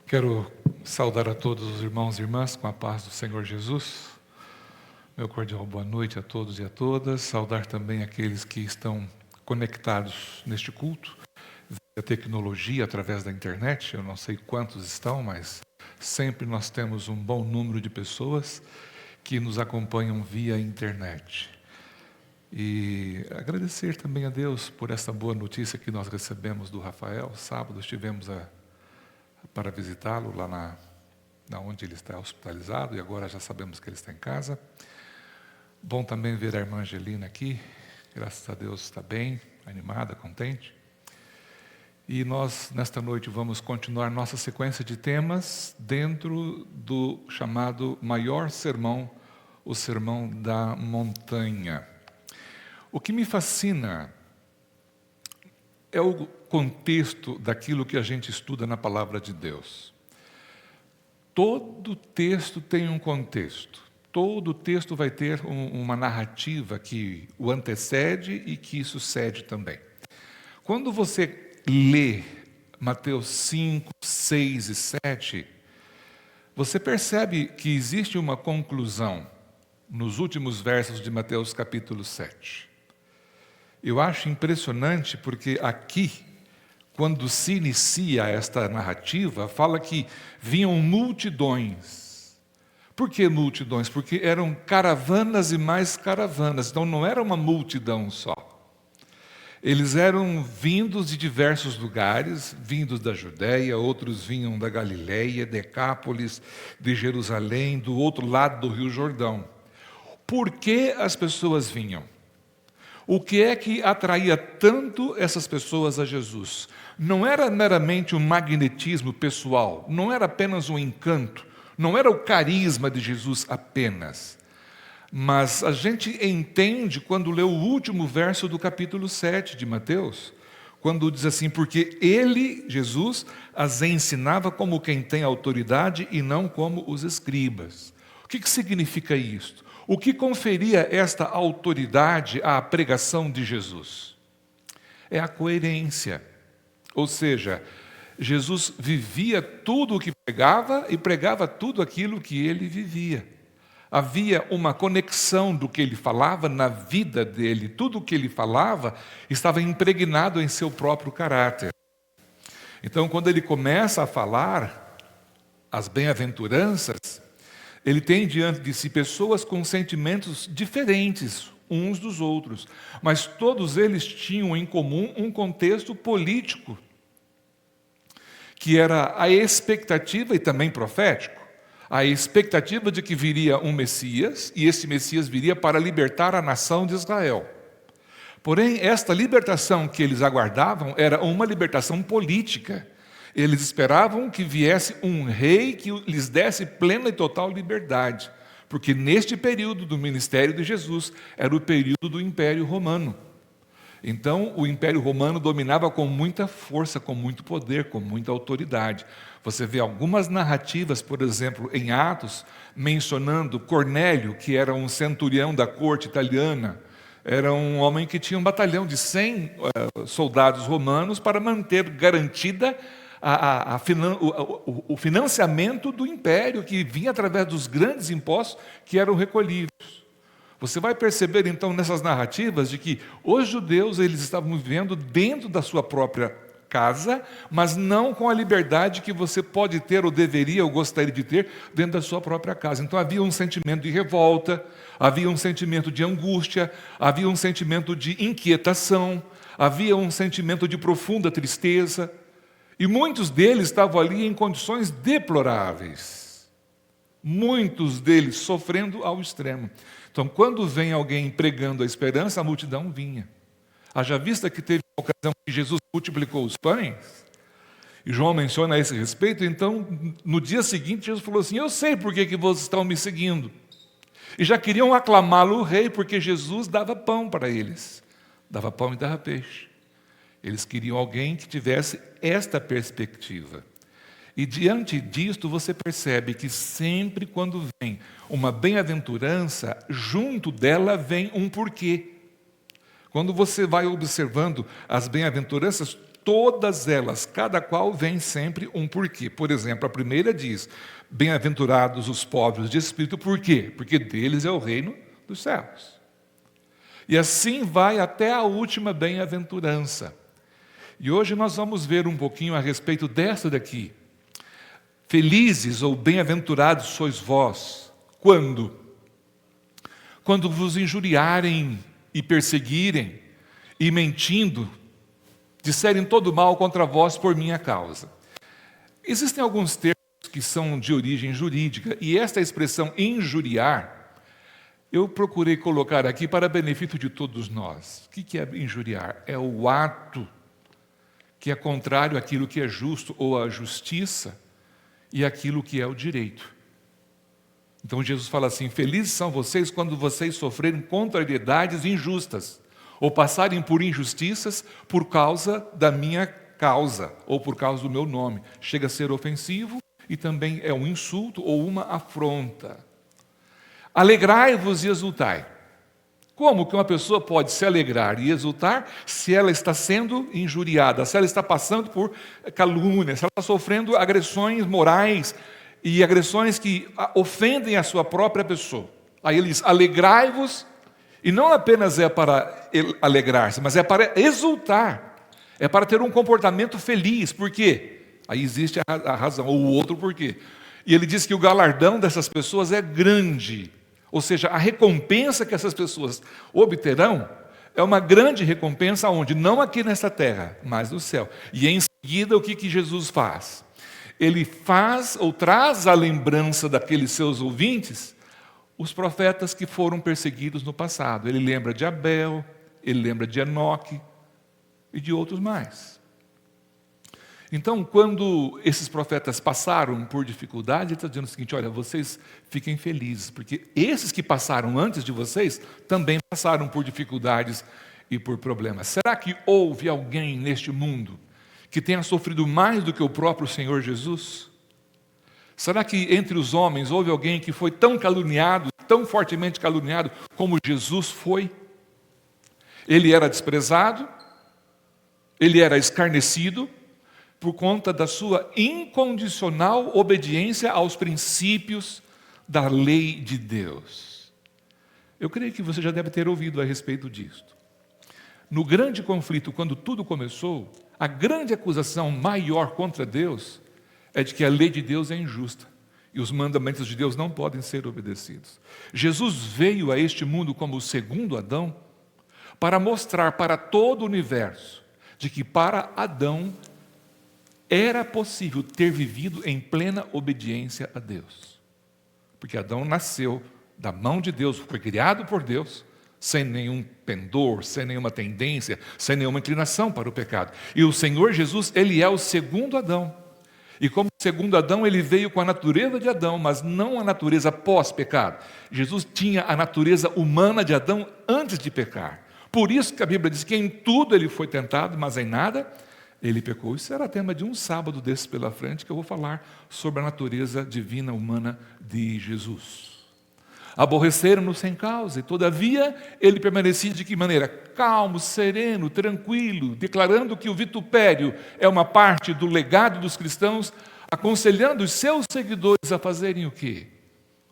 Quero saudar a todos os irmãos e irmãs com a paz do Senhor Jesus. Meu cordial boa noite a todos e a todas. Saudar também aqueles que estão conectados neste culto, via tecnologia, através da internet. Eu não sei quantos estão, mas sempre nós temos um bom número de pessoas que nos acompanham via internet. E agradecer também a Deus por essa boa notícia que nós recebemos do Rafael. Sábado estivemos para visitá-lo lá na onde ele está hospitalizado, e agora já sabemos que ele está em casa. Bom também ver a irmã Angelina aqui, graças a Deus está bem, animada, contente. E nós, nesta noite, vamos continuar nossa sequência de temas dentro do chamado maior sermão, o Sermão da Montanha. O que me fascina é o contexto daquilo que a gente estuda na Palavra de Deus. Todo texto tem um contexto. Todo texto vai ter uma narrativa que o antecede e que sucede também. Quando você lê Mateus 5, 6 e 7, você percebe que existe uma conclusão nos últimos versos de Mateus capítulo 7. Eu acho impressionante porque aqui, quando se inicia esta narrativa, fala que vinham multidões. Por que multidões? Porque eram caravanas e mais caravanas, então não era uma multidão só. Eles eram vindos de diversos lugares, vindos da Judéia, outros vinham da Galileia, Decápolis, de Jerusalém, do outro lado do Rio Jordão. Por que as pessoas vinham? O que é que atraía tanto essas pessoas a Jesus? Não era meramente um magnetismo pessoal, não era apenas um encanto, não era o carisma de Jesus apenas. Mas a gente entende quando lê o último verso do capítulo 7 de Mateus, quando diz assim, porque ele, Jesus, as ensinava como quem tem autoridade e não como os escribas. O que significa isto? O que conferia esta autoridade à pregação de Jesus? É a coerência. Ou seja, Jesus vivia tudo o que pregava e pregava tudo aquilo que ele vivia. Havia uma conexão do que ele falava na vida dele. Tudo o que ele falava estava impregnado em seu próprio caráter. Então, quando ele começa a falar as bem-aventuranças, ele tem diante de si pessoas com sentimentos diferentes uns dos outros, mas todos eles tinham em comum um contexto político, que era a expectativa, e também profético, a expectativa de que viria um Messias, e esse Messias viria para libertar a nação de Israel. Porém, esta libertação que eles aguardavam era uma libertação política. Eles esperavam que viesse um rei que lhes desse plena e total liberdade, porque neste período do ministério de Jesus era o período do Império Romano. Então, o Império Romano dominava com muita força, com muito poder, com muita autoridade. Você vê algumas narrativas, por exemplo, em Atos, mencionando Cornélio, que era um centurião da corte italiana. Era um homem que tinha um batalhão de 100 soldados romanos para manter garantida o financiamento do império, que vinha através dos grandes impostos que eram recolhidos. Você vai perceber então nessas narrativas de que os judeus eles estavam vivendo dentro da sua própria casa, mas não com a liberdade que você pode ter ou deveria ou gostaria de ter dentro da sua própria casa. Então havia um sentimento de revolta, havia um sentimento de angústia, havia um sentimento de inquietação, havia um sentimento de profunda tristeza. E muitos deles estavam ali em condições deploráveis. Muitos deles sofrendo ao extremo. Então, quando vem alguém pregando a esperança, a multidão vinha. Haja vista que teve uma ocasião que Jesus multiplicou os pães, e João menciona a esse respeito, então, no dia seguinte, Jesus falou assim, eu sei por que vocês estão me seguindo. E já queriam aclamá-lo o rei, porque Jesus dava pão para eles. Dava pão e dava peixe. Eles queriam alguém que tivesse esta perspectiva. E diante disto você percebe que sempre quando vem uma bem-aventurança, junto dela vem um porquê. Quando você vai observando as bem-aventuranças, todas elas, cada qual vem sempre um porquê. Por exemplo, a primeira diz: bem-aventurados os pobres de espírito, por quê? Porque deles é o reino dos céus. E assim vai até a última bem-aventurança. E hoje nós vamos ver um pouquinho a respeito dessa daqui. Felizes ou bem-aventurados sois vós, quando? Quando vos injuriarem e perseguirem, e mentindo, disserem todo mal contra vós por minha causa. Existem alguns termos que são de origem jurídica, e esta expressão injuriar, eu procurei colocar aqui para benefício de todos nós. O que é injuriar? É o ato que é contrário àquilo que é justo ou à justiça e àquilo que é o direito. Então Jesus fala assim: felizes são vocês quando vocês sofrerem contrariedades injustas, ou passarem por injustiças por causa da minha causa, ou por causa do meu nome. Chega a ser ofensivo e também é um insulto ou uma afronta. Alegrai-vos e exultai. Como que uma pessoa pode se alegrar e exultar se ela está sendo injuriada, se ela está passando por calúnia, se ela está sofrendo agressões morais e agressões que ofendem a sua própria pessoa? Aí ele diz: alegrai-vos, e não apenas é para alegrar-se, mas é para exultar, é para ter um comportamento feliz. Por quê? Aí existe a razão, ou o outro porquê. E ele diz que o galardão dessas pessoas é grande. Ou seja, a recompensa que essas pessoas obterão é uma grande recompensa, onde? Não aqui nesta terra, mas no céu. E em seguida, o que Jesus faz? Ele faz ou traz à lembrança daqueles seus ouvintes os profetas que foram perseguidos no passado. Ele lembra de Abel, ele lembra de Enoque e de outros mais. Então, quando esses profetas passaram por dificuldade, ele está dizendo o seguinte: olha, vocês fiquem felizes, porque esses que passaram antes de vocês também passaram por dificuldades e por problemas. Será que houve alguém neste mundo que tenha sofrido mais do que o próprio Senhor Jesus? Será que entre os homens houve alguém que foi tão caluniado, tão fortemente caluniado como Jesus foi? Ele era desprezado, ele era escarnecido, por conta da sua incondicional obediência aos princípios da lei de Deus. Eu creio que você já deve ter ouvido a respeito disto. No grande conflito, quando tudo começou, a grande acusação maior contra Deus é de que a lei de Deus é injusta e os mandamentos de Deus não podem ser obedecidos. Jesus veio a este mundo como o segundo Adão para mostrar para todo o universo de que para Adão era possível ter vivido em plena obediência a Deus. Porque Adão nasceu da mão de Deus, foi criado por Deus, sem nenhum pendor, sem nenhuma tendência, sem nenhuma inclinação para o pecado. E o Senhor Jesus, ele é o segundo Adão. E como segundo Adão, ele veio com a natureza de Adão, mas não a natureza pós-pecado. Jesus tinha a natureza humana de Adão antes de pecar. Por isso que a Bíblia diz que em tudo ele foi tentado, mas em nada ele pecou. Isso era tema de um sábado desse pela frente, que eu vou falar sobre a natureza divina humana de Jesus. Aborreceram-no sem causa, e todavia ele permanecia de que maneira? Calmo, sereno, tranquilo, declarando que o vitupério é uma parte do legado dos cristãos, aconselhando os seus seguidores a fazerem o quê?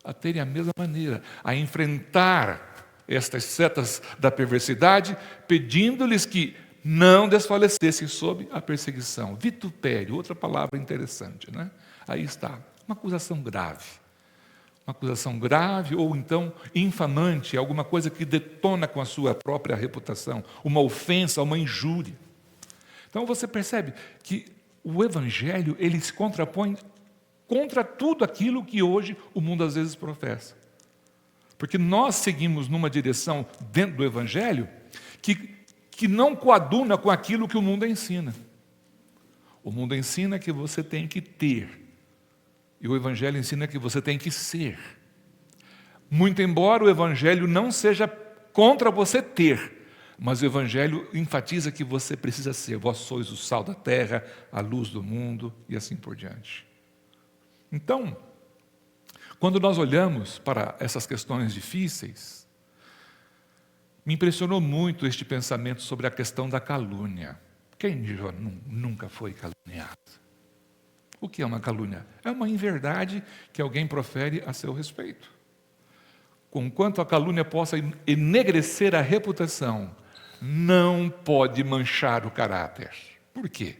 A terem a mesma maneira, a enfrentar estas setas da perversidade, pedindo-lhes que não desfalecessem sob a perseguição. Vitupério, outra palavra interessante, né? Aí está, uma acusação grave. Uma acusação grave ou então infamante, alguma coisa que detona com a sua própria reputação, uma ofensa, uma injúria. Então você percebe que o Evangelho, ele se contrapõe contra tudo aquilo que hoje o mundo às vezes professa. Porque nós seguimos numa direção dentro do Evangelho que não coaduna com aquilo que o mundo ensina. O mundo ensina que você tem que ter, e o Evangelho ensina que você tem que ser. Muito embora o Evangelho não seja contra você ter, mas o Evangelho enfatiza que você precisa ser. Vós sois o sal da terra, a luz do mundo e assim por diante. Então, quando nós olhamos para essas questões difíceis, me impressionou muito este pensamento sobre a questão da calúnia. Quem já nunca foi caluniado? O que é uma calúnia? É uma inverdade que alguém profere a seu respeito. Conquanto a calúnia possa enegrecer a reputação, não pode manchar o caráter. Por quê?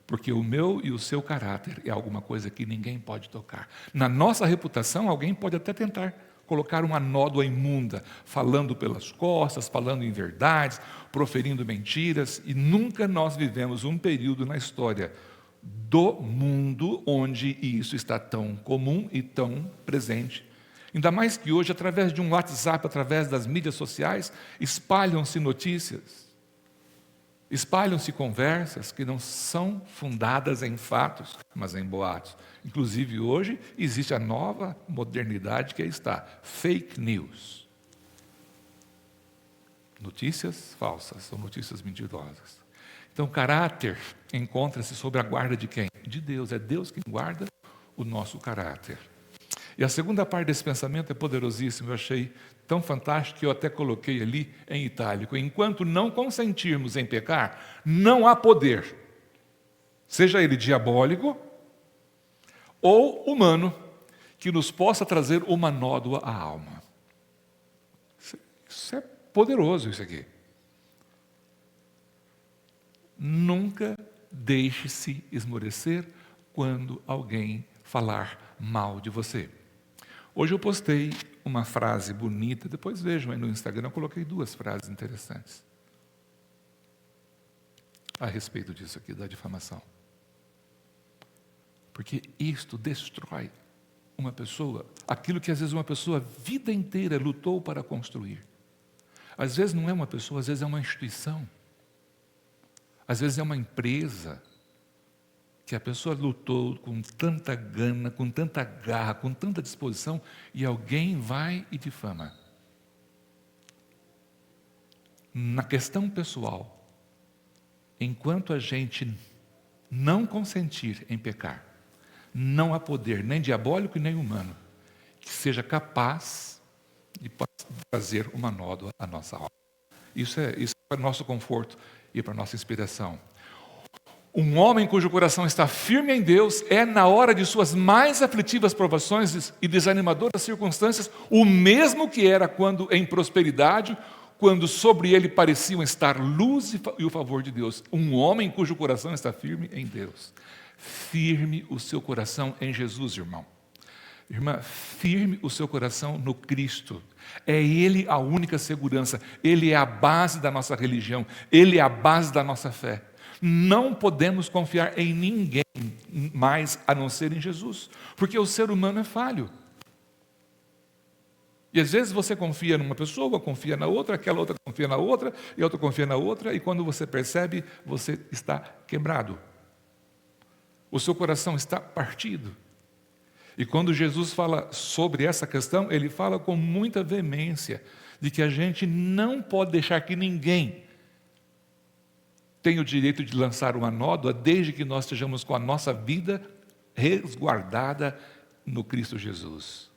Porque o meu e o seu caráter é alguma coisa que ninguém pode tocar. Na nossa reputação, alguém pode até tentar colocar uma nódoa imunda, falando pelas costas, falando inverdades, proferindo mentiras, e nunca nós vivemos um período na história do mundo onde isso está tão comum e tão presente. Ainda mais que hoje, através de um WhatsApp, através das mídias sociais, espalham-se notícias, espalham-se conversas que não são fundadas em fatos, mas em boatos. Inclusive, hoje, existe a nova modernidade que aí está, fake news. Notícias falsas ou notícias mentirosas. Então, caráter encontra-se sob a guarda de quem? De Deus. É Deus quem guarda o nosso caráter. E a segunda parte desse pensamento é poderosíssimo, eu achei tão fantástico que eu até coloquei ali em itálico. Enquanto não consentirmos em pecar, não há poder, seja ele diabólico ou humano, que nos possa trazer uma nódoa à alma. Isso é poderoso, isso aqui. Nunca deixe-se esmorecer quando alguém falar mal de você. Hoje eu postei uma frase bonita, depois vejam aí no Instagram, eu coloquei 2 frases interessantes a respeito disso aqui, da difamação. Porque isto destrói uma pessoa, aquilo que às vezes uma pessoa a vida inteira lutou para construir. Às vezes não é uma pessoa, às vezes é uma instituição. Às vezes é uma empresa que a pessoa lutou com tanta gana, com tanta garra, com tanta disposição, e alguém vai e difama. Na questão pessoal, enquanto a gente não consentir em pecar, não há poder, nem diabólico e nem humano, que seja capaz de fazer uma nódoa à nossa alma. Isso é para o nosso conforto e para a nossa inspiração. Um homem cujo coração está firme em Deus é, na hora de suas mais aflitivas provações e desanimadoras circunstâncias, o mesmo que era quando em prosperidade, quando sobre ele pareciam estar luz e o favor de Deus. Um homem cujo coração está firme em Deus. Firme o seu coração em Jesus, irmão. Irmã, firme o seu coração no Cristo. É Ele a única segurança. Ele é a base da nossa religião. Ele é a base da nossa fé. Não podemos confiar em ninguém mais a não ser em Jesus, porque o ser humano é falho. E às vezes você confia numa pessoa, confia na outra, aquela outra confia na outra, e a outra confia na outra, e quando você percebe, você está quebrado. O seu coração está partido. E quando Jesus fala sobre essa questão, ele fala com muita veemência de que a gente não pode deixar que ninguém tem o direito de lançar uma nódoa desde que nós estejamos com a nossa vida resguardada no Cristo Jesus.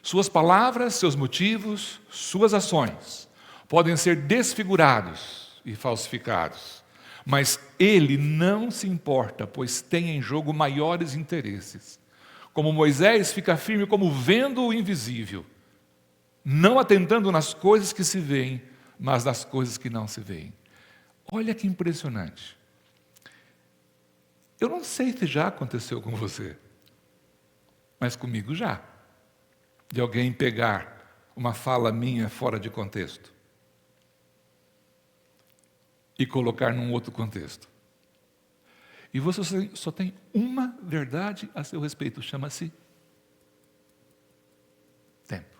Suas palavras, seus motivos, suas ações podem ser desfigurados e falsificados, mas Ele não se importa, pois tem em jogo maiores interesses. Como Moisés fica firme como vendo o invisível, não atentando nas coisas que se veem, mas nas coisas que não se veem. Olha que impressionante. Eu não sei se já aconteceu com você, mas comigo já. De alguém pegar uma fala minha fora de contexto e colocar num outro contexto. E você só tem uma verdade a seu respeito, chama-se tempo.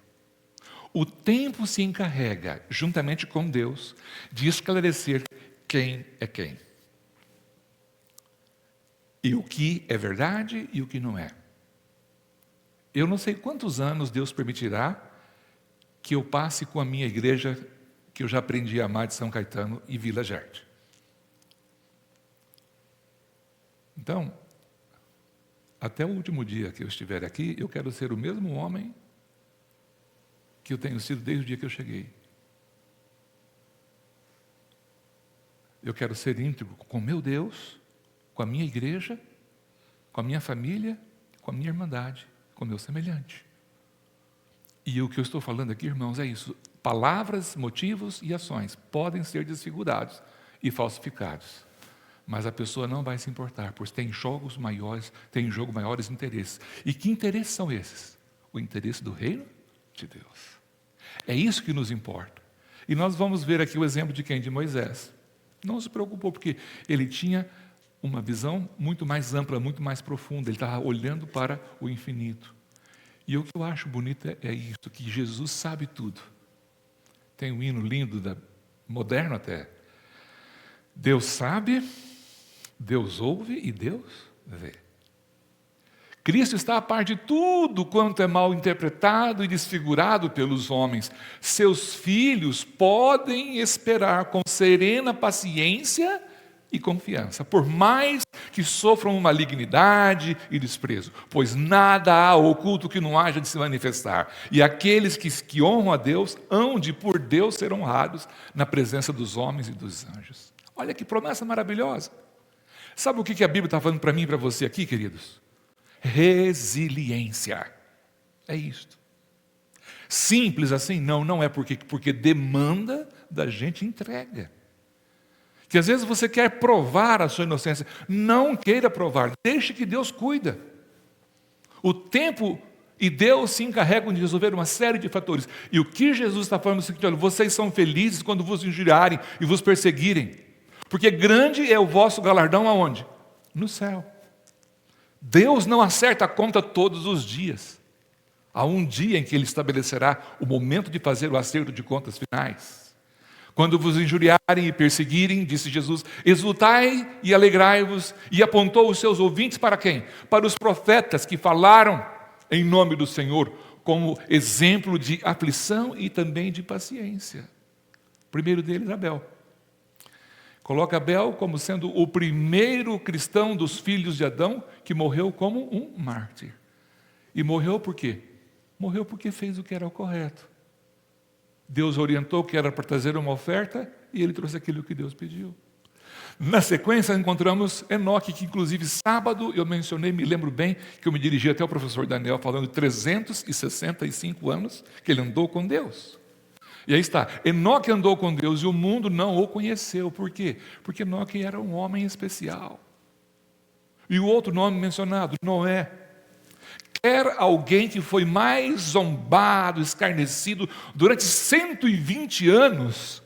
O tempo se encarrega, juntamente com Deus, de esclarecer quem é quem. E o que é verdade e o que não é. Eu não sei quantos anos Deus permitirá que eu passe com a minha igreja, que eu já aprendi a amar, de São Caetano e Vila Gerte. Então, até o último dia que eu estiver aqui, eu quero ser o mesmo homem que eu tenho sido desde o dia que eu cheguei. Eu quero ser íntegro com meu Deus, com a minha igreja, com a minha família, com a minha irmandade, com o meu semelhante. E o que eu estou falando aqui, irmãos, é isso. Palavras, motivos e ações podem ser desfigurados e falsificados. Mas a pessoa não vai se importar, pois tem em jogo maiores interesses. E que interesses são esses? O interesse do reino de Deus. É isso que nos importa. E nós vamos ver aqui o exemplo de quem? De Moisés. Não se preocupou, porque ele tinha uma visão muito mais ampla, muito mais profunda. Ele estava olhando para o infinito. E o que eu acho bonito é isso, que Jesus sabe tudo. Tem um hino lindo, moderno até. Deus sabe, Deus ouve e Deus vê. Cristo está a par de tudo quanto é mal interpretado e desfigurado pelos homens. Seus filhos podem esperar com serena paciência e confiança, por mais que sofram malignidade e desprezo, pois nada há oculto que não haja de se manifestar. E aqueles que honram a Deus hão de por Deus ser honrados na presença dos homens e dos anjos. Olha que promessa maravilhosa. Sabe o que a Bíblia está falando para mim e para você aqui, queridos? Resiliência. É isto. Simples assim? Não é porque demanda da gente entrega. Que às vezes você quer provar a sua inocência. Não queira provar, deixe que Deus cuida. O tempo e Deus se encarregam de resolver uma série de fatores. E o que Jesus está falando é o seguinte: olha, vocês são felizes quando vos injuriarem e vos perseguirem. Porque grande é o vosso galardão aonde? No céu. Deus não acerta a conta todos os dias. Há um dia em que Ele estabelecerá o momento de fazer o acerto de contas finais. Quando vos injuriarem e perseguirem, disse Jesus, exultai e alegrai-vos. E apontou os seus ouvintes para quem? Para os profetas que falaram em nome do Senhor, como exemplo de aflição e também de paciência. O primeiro deles, Abel. Coloca Abel como sendo o primeiro cristão dos filhos de Adão que morreu como um mártir. E morreu por quê? Morreu porque fez o que era o correto. Deus orientou que era para trazer uma oferta e ele trouxe aquilo que Deus pediu. Na sequência encontramos Enoque, que inclusive sábado eu mencionei, me lembro bem, que eu me dirigi até o professor Daniel falando de 365 anos que ele andou com Deus. E aí está, Enoque andou com Deus e o mundo não o conheceu. Por quê? Porque Enoque era um homem especial. E o outro nome mencionado, Noé. Quer alguém que foi mais zombado, escarnecido durante 120 anos.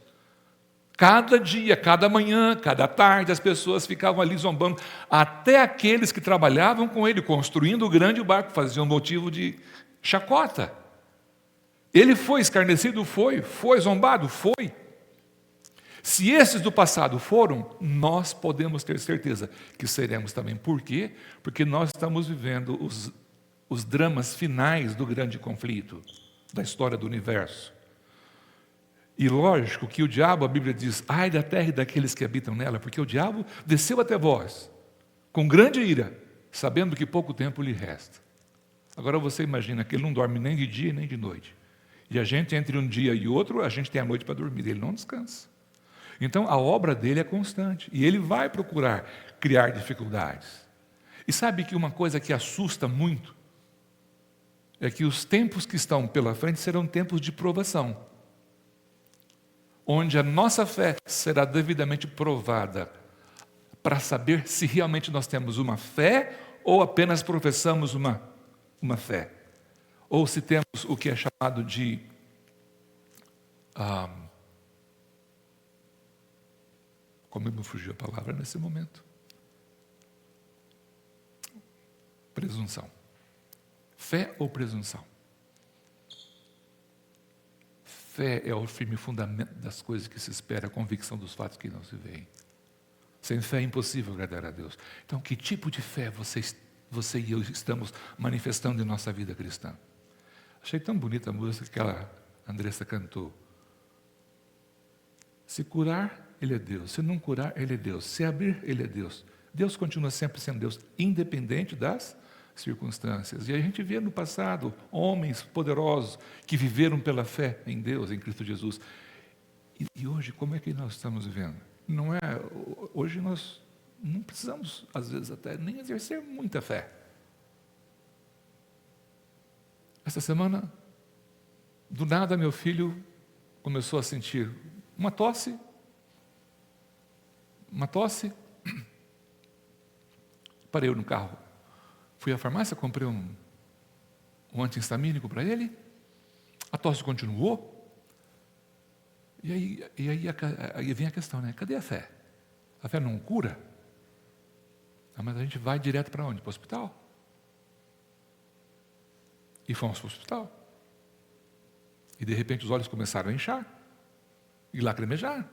Cada dia, cada manhã, cada tarde, as pessoas ficavam ali zombando. Até aqueles que trabalhavam com ele, construindo o grande barco, faziam motivo de chacota. Ele foi escarnecido? Foi zombado? Foi. Se esses do passado foram, nós podemos ter certeza que seremos também. Por quê? Porque nós estamos vivendo os dramas finais do grande conflito, da história do universo. E lógico que o diabo, a Bíblia diz, ai da terra e daqueles que habitam nela, porque o diabo desceu até vós, com grande ira, sabendo que pouco tempo lhe resta. Agora você imagina que ele não dorme nem de dia nem de noite. E a gente, entre um dia e outro, a gente tem a noite para dormir, ele não descansa. Então, a obra dele é constante, e ele vai procurar criar dificuldades. E sabe que uma coisa que assusta muito é que os tempos que estão pela frente serão tempos de provação, onde a nossa fé será devidamente provada, para saber se realmente nós temos uma fé ou apenas professamos uma fé. Ou se temos o que é chamado de como me fugiu a palavra nesse momento? Presunção. Fé ou presunção? Fé é o firme fundamento das coisas que se espera, a convicção dos fatos que não se veem. Sem fé é impossível agradar a Deus. Então, que tipo de fé você e eu estamos manifestando em nossa vida cristã? Achei tão bonita a música que a Andressa cantou. Se curar, Ele é Deus. Se não curar, Ele é Deus. Se abrir, Ele é Deus. Deus continua sempre sendo Deus, independente das circunstâncias. E a gente vê no passado homens poderosos que viveram pela fé em Deus, em Cristo Jesus. E hoje, como é que nós estamos vivendo? Não é, hoje nós não precisamos, às vezes, até nem exercer muita fé. Essa semana, do nada, meu filho começou a sentir uma tosse. Parei no carro, fui à farmácia, comprei um anti-histamínico para ele. A tosse continuou. E aí vem a questão, né? Cadê a fé? A fé não cura? Mas a gente vai direto para onde? Para o hospital. E fomos para o hospital. E de repente os olhos começaram a inchar e lacrimejar.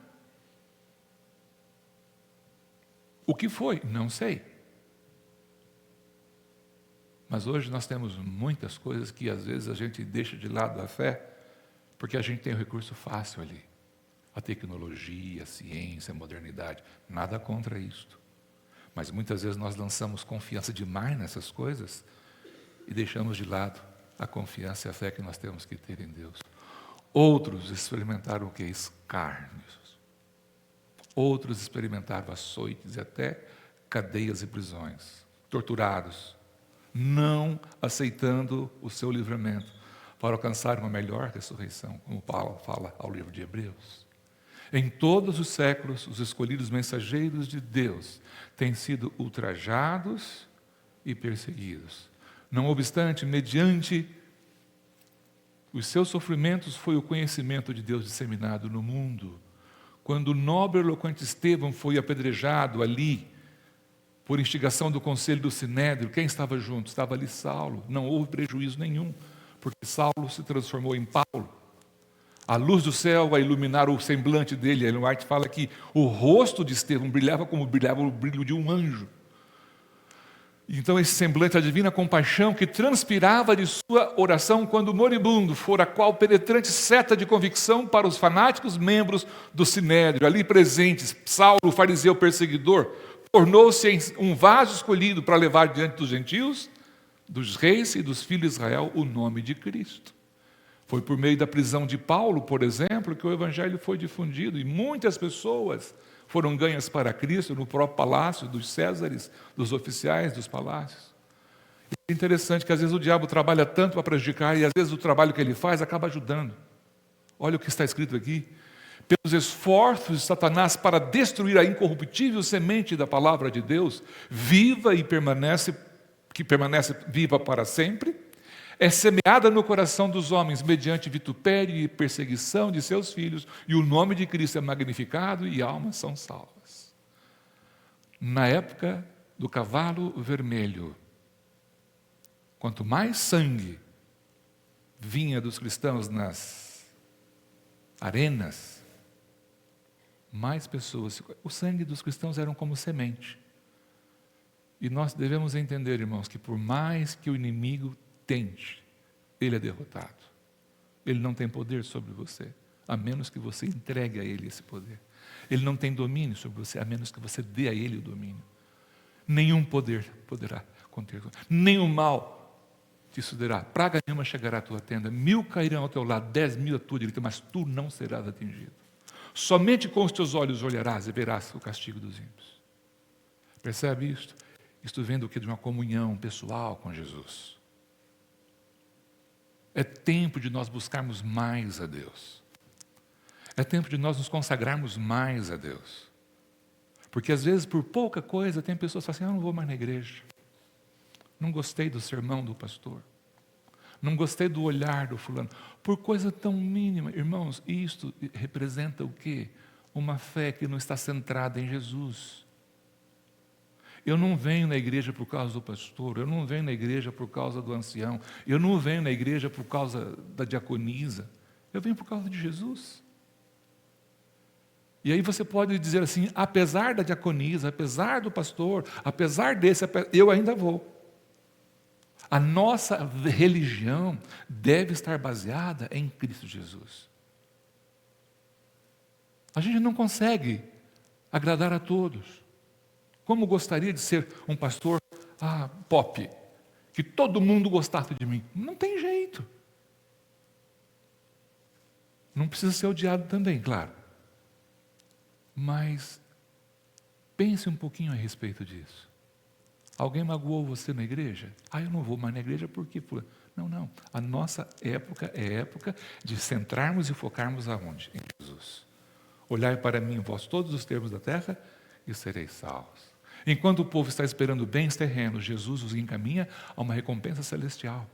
O que foi? Não sei. Mas hoje nós temos muitas coisas que às vezes a gente deixa de lado a fé, porque a gente tem o recurso fácil ali. A tecnologia, a ciência, a modernidade. Nada contra isto. Mas muitas vezes nós lançamos confiança demais nessas coisas e deixamos de lado a confiança e a fé que nós temos que ter em Deus. Outros experimentaram o que? Escárnios. Outros experimentaram açoites e até cadeias e prisões. Torturados. Não aceitando o seu livramento para alcançar uma melhor ressurreição, como Paulo fala ao livro de Hebreus. Em todos os séculos, os escolhidos mensageiros de Deus têm sido ultrajados e perseguidos. Não obstante, mediante os seus sofrimentos foi o conhecimento de Deus disseminado no mundo. Quando o nobre e eloquente Estevão foi apedrejado ali, por instigação do conselho do Sinédrio, quem estava junto? Estava ali Saulo. Não houve prejuízo nenhum, porque Saulo se transformou em Paulo. A luz do céu a iluminar o semblante dele. Ellen White fala que o rosto de Estevão brilhava como brilhava o brilho de um anjo. Então esse semblante, a divina compaixão que transpirava de sua oração quando moribundo, fora qual penetrante seta de convicção para os fanáticos membros do Sinédrio, ali presentes. Saulo, o fariseu perseguidor, tornou-se um vaso escolhido para levar diante dos gentios, dos reis e dos filhos de Israel o nome de Cristo. Foi por meio da prisão de Paulo, por exemplo, que o evangelho foi difundido e muitas pessoas foram ganhas para Cristo no próprio palácio dos Césares, dos oficiais dos palácios. É interessante que às vezes o diabo trabalha tanto para prejudicar e às vezes o trabalho que ele faz acaba ajudando. Olha o que está escrito aqui. Pelos esforços de Satanás para destruir a incorruptível semente da palavra de Deus, viva e permanece viva para sempre, é semeada no coração dos homens mediante vitupério e perseguição de seus filhos, e o nome de Cristo é magnificado e almas são salvas. Na época do cavalo vermelho, quanto mais sangue vinha dos cristãos nas arenas, mais pessoas. O sangue dos cristãos eram como semente. E nós devemos entender, irmãos, que por mais que o inimigo tente, ele é derrotado. Ele não tem poder sobre você, a menos que você entregue a ele esse poder. Ele não tem domínio sobre você, a menos que você dê a ele o domínio. Nenhum poder poderá conter, nenhum mal te sucederá. Praga nenhuma chegará à tua tenda, 1000 cairão ao teu lado, 10.000 à tua direita, mas tu não serás atingido. Somente com os teus olhos olharás e verás o castigo dos ímpios. Percebe isto? Isto vem do que? De uma comunhão pessoal com Jesus. É tempo de nós buscarmos mais a Deus. É tempo de nós nos consagrarmos mais a Deus. Porque às vezes por pouca coisa tem pessoas que falam assim, eu não vou mais na igreja. Não gostei do sermão do pastor. Não gostei do olhar do fulano. Por coisa tão mínima. Irmãos, isto representa o quê? Uma fé que não está centrada em Jesus. Eu não venho na igreja por causa do pastor, eu não venho na igreja por causa do ancião, eu não venho na igreja por causa da diaconisa, eu venho por causa de Jesus. E aí você pode dizer assim, apesar da diaconisa, apesar do pastor, apesar desse, eu ainda vou. A nossa religião deve estar baseada em Cristo Jesus. A gente não consegue agradar a todos. Como gostaria de ser um pastor pop, que todo mundo gostasse de mim. Não tem jeito. Não precisa ser odiado também, claro. Mas Pense um pouquinho a respeito disso. Alguém magoou você na igreja? Eu não vou mais na igreja porque... Não. A nossa época é época de centrarmos e focarmos aonde? Em Jesus. Olhai para mim, vós todos os termos da terra, e sereis salvos. Enquanto o povo está esperando bens terrenos, Jesus os encaminha a uma recompensa celestial.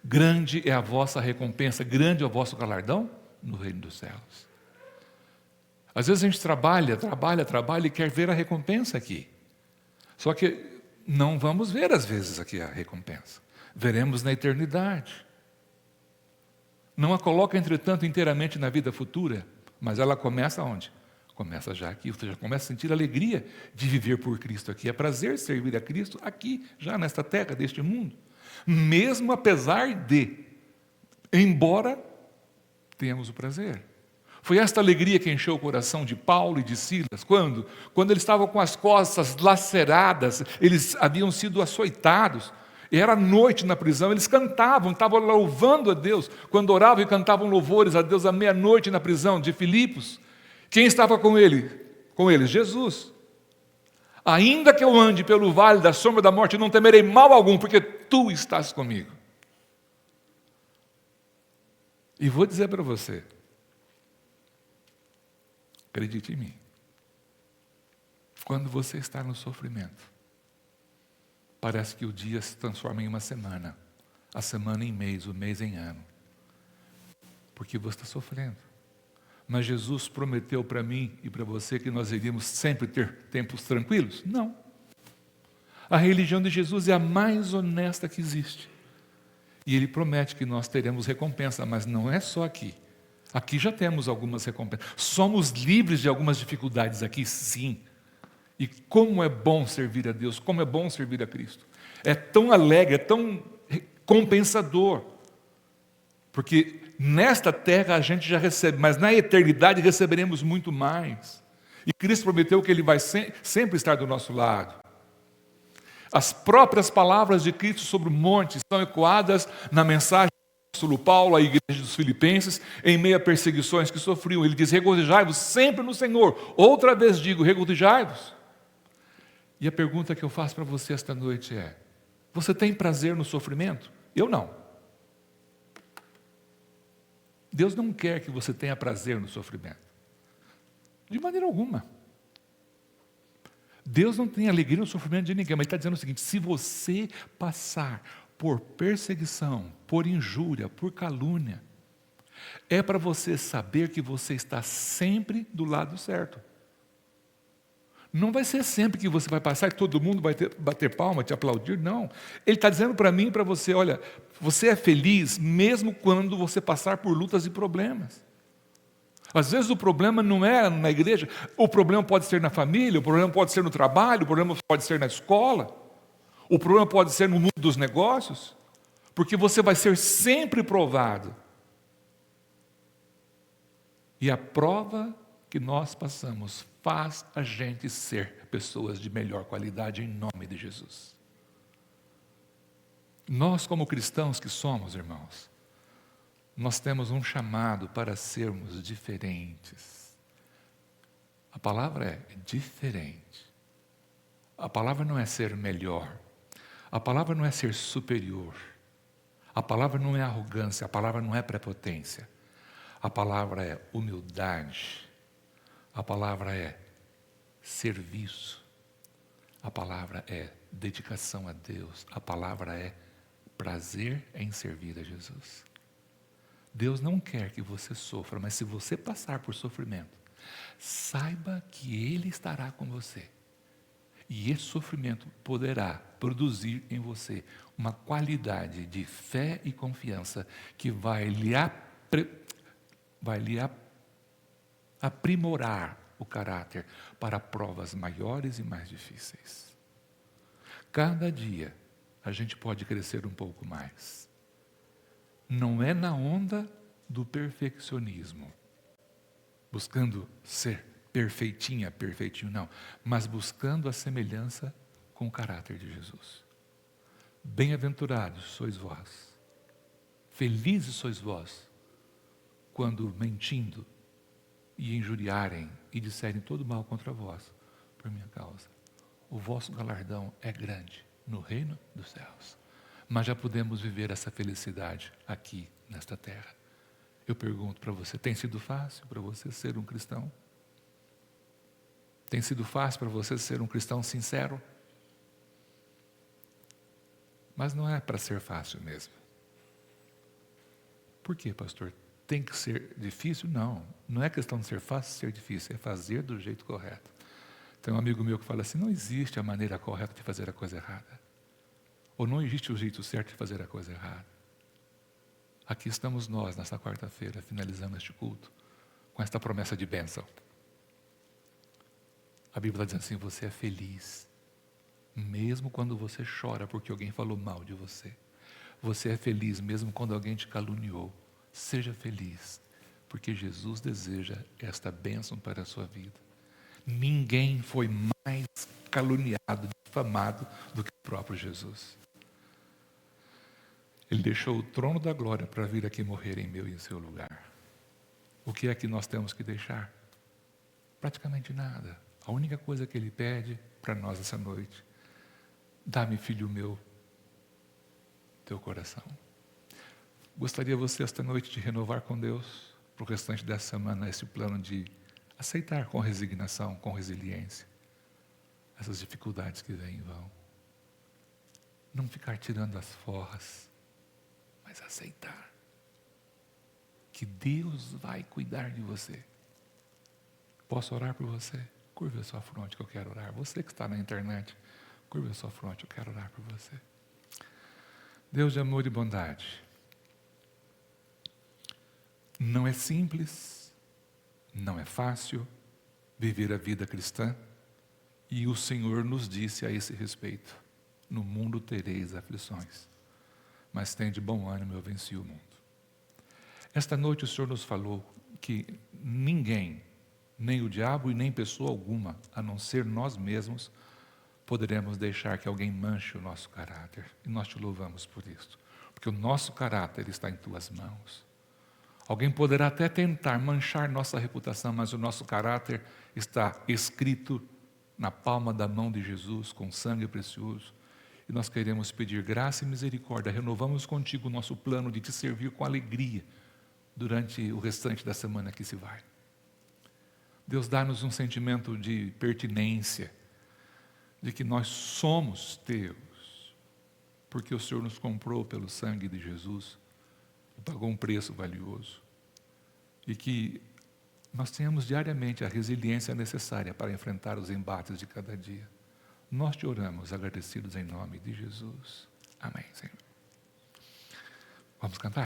Grande é a vossa recompensa, grande é o vosso galardão no reino dos céus. Às vezes a gente trabalha e quer ver a recompensa aqui. Só que não vamos ver às vezes aqui a recompensa. Veremos na eternidade. Não a coloca, entretanto, inteiramente na vida futura, mas ela começa onde? Começa já aqui, você já começa a sentir a alegria de viver por Cristo aqui. É prazer servir a Cristo aqui, já nesta terra, deste mundo. Mesmo apesar de, embora tenhamos o prazer. Foi esta alegria que encheu o coração de Paulo e de Silas, quando eles estavam com as costas laceradas, eles haviam sido açoitados, era noite na prisão, eles cantavam, estavam louvando a Deus, quando oravam e cantavam louvores a Deus à meia-noite na prisão de Filipos. Quem estava com eles? Jesus. Ainda que eu ande pelo vale da sombra da morte, não temerei mal algum, porque tu estás comigo. E vou dizer para você, acredite em mim, quando você está no sofrimento, parece que o dia se transforma em uma semana, a semana em mês, o mês em ano, porque você está sofrendo. Mas Jesus prometeu para mim e para você que nós iríamos sempre ter tempos tranquilos? Não. A religião de Jesus é a mais honesta que existe. E Ele promete que nós teremos recompensa, mas não é só aqui. Aqui já temos algumas recompensas. Somos livres de algumas dificuldades aqui, sim. E como é bom servir a Deus, como é bom servir a Cristo. É tão alegre, é tão compensador. Porque nesta terra a gente já recebe, mas na eternidade receberemos muito mais. E Cristo prometeu que Ele vai sempre estar do nosso lado. As próprias palavras de Cristo sobre o monte estão ecoadas na mensagem do apóstolo Paulo à igreja dos Filipenses, em meio a perseguições que sofriam. Ele diz: regozijai-vos sempre no Senhor. Outra vez digo, regozijai-vos. E a pergunta que eu faço para você esta noite é: você tem prazer no sofrimento? Eu não. Deus não quer que você tenha prazer no sofrimento. De maneira alguma. Deus não tem alegria no sofrimento de ninguém, mas Ele está dizendo o seguinte: se você passar por perseguição, por injúria, por calúnia, é para você saber que você está sempre do lado certo. Não vai ser sempre que você vai passar e todo mundo vai bater palma, te aplaudir, não. Ele está dizendo para mim e para você: olha, você é feliz mesmo quando você passar por lutas e problemas. Às vezes o problema não é na igreja, o problema pode ser na família, o problema pode ser no trabalho, o problema pode ser na escola, o problema pode ser no mundo dos negócios, porque você vai ser sempre provado. E a prova que nós passamos faz a gente ser pessoas de melhor qualidade em nome de Jesus. Nós, como cristãos que somos, irmãos, nós temos um chamado para sermos diferentes. A palavra é diferente. A palavra não é ser melhor. A palavra não é ser superior. A palavra não é arrogância. A palavra não é prepotência. A palavra é humildade. A palavra é serviço. A palavra é dedicação a Deus. A palavra é prazer em servir a Jesus. Deus não quer que você sofra, mas se você passar por sofrimento, saiba que Ele estará com você. E esse sofrimento poderá produzir em você uma qualidade de fé e confiança que vai lhe aprimorar o caráter para provas maiores e mais difíceis. Cada dia a gente pode crescer um pouco mais. Não é na onda do perfeccionismo, buscando ser perfeitinha, perfeitinho, não, mas buscando a semelhança com o caráter de Jesus. Bem-aventurados sois vós, felizes sois vós, quando mentindo e injuriarem e disserem todo mal contra vós, por minha causa, o vosso galardão é grande no reino dos céus. Mas já podemos viver essa felicidade aqui, nesta terra. Eu pergunto para você, tem sido fácil para você ser um cristão? Tem sido fácil para você ser um cristão sincero? Mas não é para ser fácil mesmo. Por quê, pastor? Tem que ser difícil? Não. Não é questão de ser fácil, ser difícil. É fazer do jeito correto. Tem um amigo meu que fala assim, não existe a maneira correta de fazer a coisa errada. Ou não existe o jeito certo de fazer a coisa errada. Aqui estamos nós, nessa quarta-feira, finalizando este culto, com esta promessa de bênção. A Bíblia diz assim, você é feliz, mesmo quando você chora porque alguém falou mal de você. Você é feliz mesmo quando alguém te caluniou. Seja feliz, porque Jesus deseja esta bênção para a sua vida. Ninguém foi mais caluniado, difamado do que o próprio Jesus. Ele deixou o trono da glória para vir aqui morrer em meu e em seu lugar. O que é que nós temos que deixar? Praticamente nada. A única coisa que Ele pede para nós essa noite, dá-me, filho meu, teu coração. Gostaria você esta noite de renovar com Deus, para o restante dessa semana, esse plano de aceitar com resignação, com resiliência, essas dificuldades que vêm e vão. Não ficar tirando as forras, mas aceitar que Deus vai cuidar de você. Posso orar por você? Curva a sua fronte que eu quero orar. Você que está na internet, curva a sua fronte, eu quero orar por você. Deus de amor e bondade, não é simples, não é fácil viver a vida cristã, e o Senhor nos disse a esse respeito, no mundo tereis aflições, mas tende bom ânimo, eu venci o mundo. Esta noite o Senhor nos falou que ninguém, nem o diabo e nem pessoa alguma, a não ser nós mesmos, poderemos deixar que alguém manche o nosso caráter. E nós te louvamos por isso, porque o nosso caráter está em tuas mãos. Alguém poderá até tentar manchar nossa reputação, mas o nosso caráter está escrito na palma da mão de Jesus, com sangue precioso. E nós queremos pedir graça e misericórdia. Renovamos contigo o nosso plano de te servir com alegria durante o restante da semana que se vai. Deus, dá-nos um sentimento de pertinência, de que nós somos teus, porque o Senhor nos comprou pelo sangue de Jesus, e pagou um preço valioso, e que nós tenhamos diariamente a resiliência necessária para enfrentar os embates de cada dia. Nós te oramos, agradecidos em nome de Jesus. Amém, Senhor. Vamos cantar?